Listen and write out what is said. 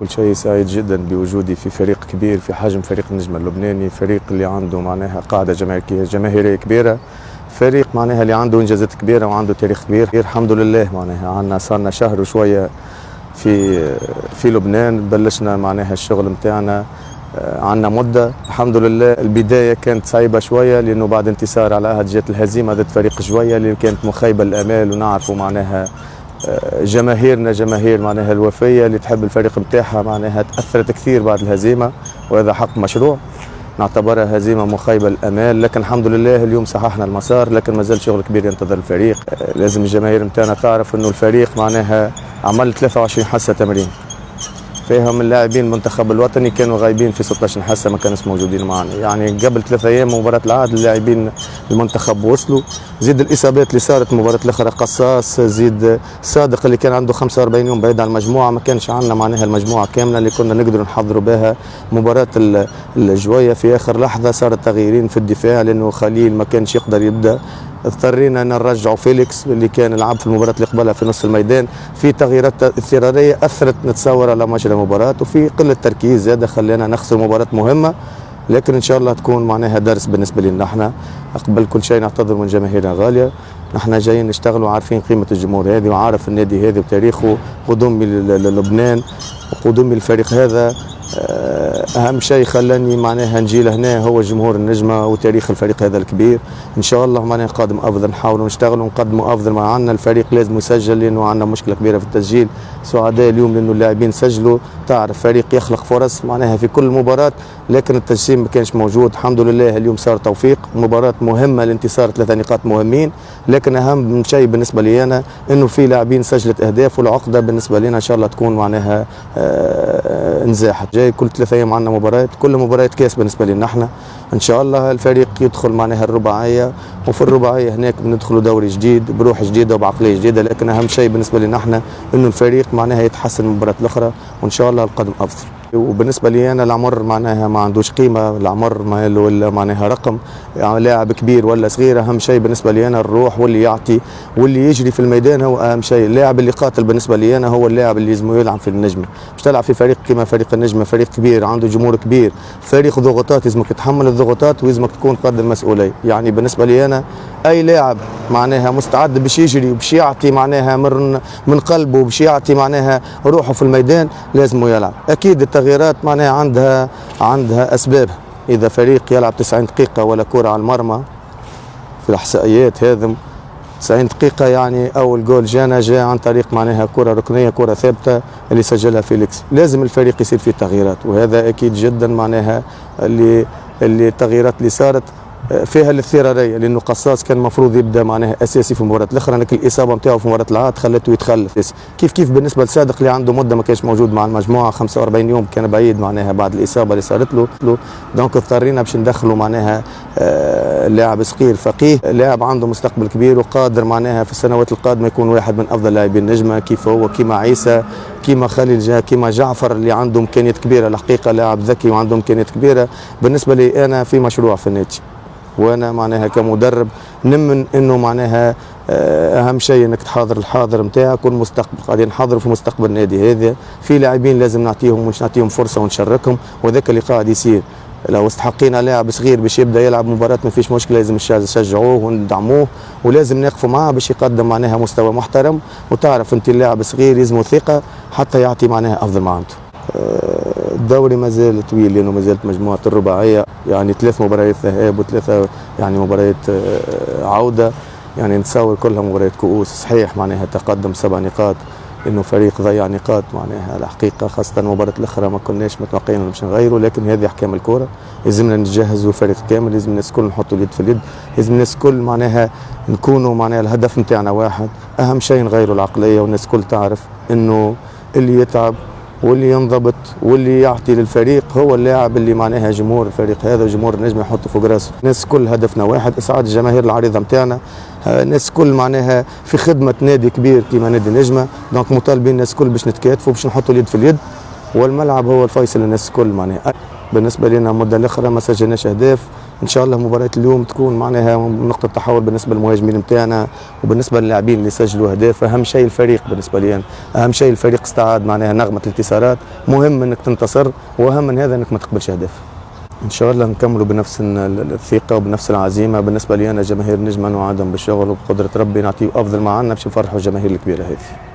كل شيء سعيد جدا بوجودي في فريق كبير في حجم فريق النجم اللبناني، فريق اللي عنده معناها قاعدة جماهيرية كبيرة، فريق معناها اللي عنده انجازات كبيرة وعنده تاريخ كبير. الحمد لله معناها عندنا صارنا شهر وشوية في لبنان، بلشنا معناها الشغل متاعنا، عندنا مدة الحمد لله. البداية كانت صعيبة شوية لأنه بعد انتصار على عهد جات الهزيمة ضد فريق جوية اللي كانت مخيبة الآمال، ونعرفوا معناها جماهيرنا جماهير معناها الوفية اللي تحب الفريق متاعها معناها تأثرت كثير بعد الهزيمة، وهذا حق مشروع نعتبرها هزيمة مخيبة الآمال، لكن الحمد لله اليوم صححنا المسار، لكن ما زال شغل كبير ينتظر الفريق. لازم الجماهير متاعنا تعرف إنه الفريق معناها عمل 23 حصة تمرين، فيهم اللاعبين المنتخب الوطني كانوا غايبين في 16 حصه ما كانوش موجودين معنا، يعني قبل 3 ايام مباراه العهد اللاعبين المنتخب وصلوا، زيد الاصابات اللي صارت مباراه الاخرى قصاص، زيد صادق اللي كان عنده 45 يوم بعيد عن المجموعه، ما كانش عندنا معناها المجموعه كامله اللي كنا نقدر نحضروا بها مباراه الجويه. في اخر لحظه صارت تغييرين في الدفاع لانه خليل ما كانش يقدر يبدا، اضطرينا نرجعوا فيليكس اللي كان لعب في المباراه اللي قبلها في نص الميدان، في تغييرات اضطراريه اثرت نتصور على مجرى المباراه، وفي قله تركيز زاد خلينا نخسر مباراه مهمه، لكن ان شاء الله تكون معناها درس بالنسبه لنا. احنا قبل كل شيء نعتذر من جماهيرنا الغاليه، نحن جايين نشتغل وعارفين قيمه الجمهور هذه وعارف النادي هذا وتاريخه، قدومي للبنان وقدومي للفريق هذا اهم شيء خلاني معناها نجي لهنا هو جمهور النجمه وتاريخ الفريق هذا الكبير. ان شاء الله معناها قادم افضل، نحاولوا نشتغلوا ونقدموا افضل ما عندنا. الفريق لازم يسجل لانه عندنا مشكله كبيره في التسجيل، سعداء اليوم لانه اللاعبين سجلوا، تعرف فريق يخلق فرص معناها في كل مباراه، لكن التسجيل ما كانش موجود. الحمد لله اليوم صار توفيق، مباراه مهمه، الانتصار 3 نقاط مهمين، لكن اهم شيء بالنسبه لي انا انه في لاعبين سجلت اهداف، والعقده بالنسبه لنا ان شاء الله تكون معناها انزاحت. جاي كل 3 ايام عندنا مباريات، كل مباراه كاس بالنسبه لنا احنا، ان شاء الله الفريق يدخل معناها الرباعيه، وفي الرباعيه هناك بندخلوا دوري جديد بروح جديده وبعقليه جديده، لكن اهم شيء بالنسبه لنا احنا انه الفريق معناها يتحسن من المباراه الاخرى، وان شاء الله القدم افضل. وبالنسبه لي انا العمر معناها ما عندوش قيمه، العمر ما له ولا معناها رقم، يعني لاعب كبير ولا صغير، اهم شيء بالنسبه لي انا الروح واللي يعطي واللي يجري في الميدان هو اهم شيء. اللاعب اللي قاتل بالنسبه لي انا هو اللاعب اللي لازم يلعب في النجمه، مش تلعب في فريق كما فريق النجمه، فريق كبير عنده جمهور كبير، فريق ضغوطات، لازمك تتحمل الضغوطات ولازمك تكون قد المسؤوليه. يعني بالنسبه لي انا اي لاعب معناها مستعد باش يجري وباش يعطي معناها من قلبه وباش يعطي معناها روحه في الميدان لازم يلعب. اكيد التغييرات معناها عندها اسبابها، اذا فريق يلعب 90 دقيقه ولا كره على المرمى في الاحصائيات هذم 90 دقيقه، يعني اول جول جاء عن طريق معناها كره ركنيه، كره ثابته اللي سجلها فيليكس، لازم الفريق يصير فيه تغييرات، وهذا اكيد جدا معناها اللي التغييرات اللي صارت فيها الاضطراريه، لانه قصاص كان المفروض يبدا معناها اساسي في المباراه الاخرى، لكن الاصابه نتاعو في مباراه العهد خلته يتخلف. كيف بالنسبه لصادق اللي عنده مده ما كانش موجود مع المجموعه، 45 يوم كان بعيد معناها بعد الاصابه اللي صارت له، دونك اضطرينا باش ندخلوا معناها لاعب صغير فقيه، لاعب عنده مستقبل كبير وقادر معناها في السنوات القادمه يكون واحد من افضل لاعبين النجمه، كيف هو كيما عيسى كيما خليل كيما جعفر اللي عنده امكانيات كبيره. الحقيقه لاعب ذكي وعنده امكانيات كبيره. بالنسبه لي انا في مشروع في النادي، وانا معناها كمدرب نمن انه معناها اهم شيء انك تحاضر الحاضر نتاعك والمستقبل، قاعدين نحضروا في مستقبل النادي هذا، في لاعبين لازم نعطيهم مش نعطيهم فرصه ونشاركهم، وذاك اللي قاعد يصير. لو استحقينا لاعب صغير باش يبدا يلعب مباراه ما فيش مشكله، لازم نشجعوه وندعموه، ولازم نقفوا معاه باش يقدم معناها مستوى محترم، وتعرف انت اللاعب صغير يلزمه ثقه حتى يعطي معناها افضل ما عنده. الدوري ما زال طويل لانه ما زالت مجموعه الرباعيه، يعني 3 مباريات ذهاب و3 يعني مباريات عوده، يعني نتصور كلها مباريات كؤوس. صحيح معناها تقدم 7 نقاط انه فريق ضيع نقاط معناها الحقيقه، خاصه المباراه الاخرى ما كناش متوقعين باش نغيروا، لكن هذه احكام الكره، لازمنا نجهزوا الفريق كامل، لازم الناس الكل نحطوا اليد في اليد، لازم الناس الكل معناها نكونوا معناها الهدف نتاعنا واحد، اهم شيء نغيروا العقليه، والناس الكل تعرف انه اللي يتعب واللي ينضبط واللي يعطي للفريق هو اللاعب اللي معناها جمهور الفريق هذا وجمهور النجم يحطوا فوق راسه. الناس كل هدفنا واحد، اسعاد الجماهير العريضه نتاعنا، الناس كل معناها في خدمه نادي كبير كيما نادي النجمه، دونك مطالبين الناس كل باش نتكاتفوا باش نحطوا اليد في اليد، والملعب هو الفيصل. الناس كل معناها بالنسبه لنا المده الاخرى ما سجلناش اهداف، ان شاء الله مباراه اليوم تكون معناها نقطه تحول بالنسبه للمهاجمين نتاعنا وبالنسبه للاعبين اللي سجلوا اهداف. اهم شيء الفريق بالنسبه لي أنا. اهم شيء الفريق استعاد معناها نغمه الانتصارات. مهم انك تنتصر واهم من هذا انك ما تقبلش اهداف. ان شاء الله نكملوا بنفس الثقه وبنفس العزيمه. بالنسبه لي انا جماهير نجم انه عندهم بالشغل وبقدره ربي نعطيه افضل ما عندنا باش نفرحوا الجماهير الكبيره هذه.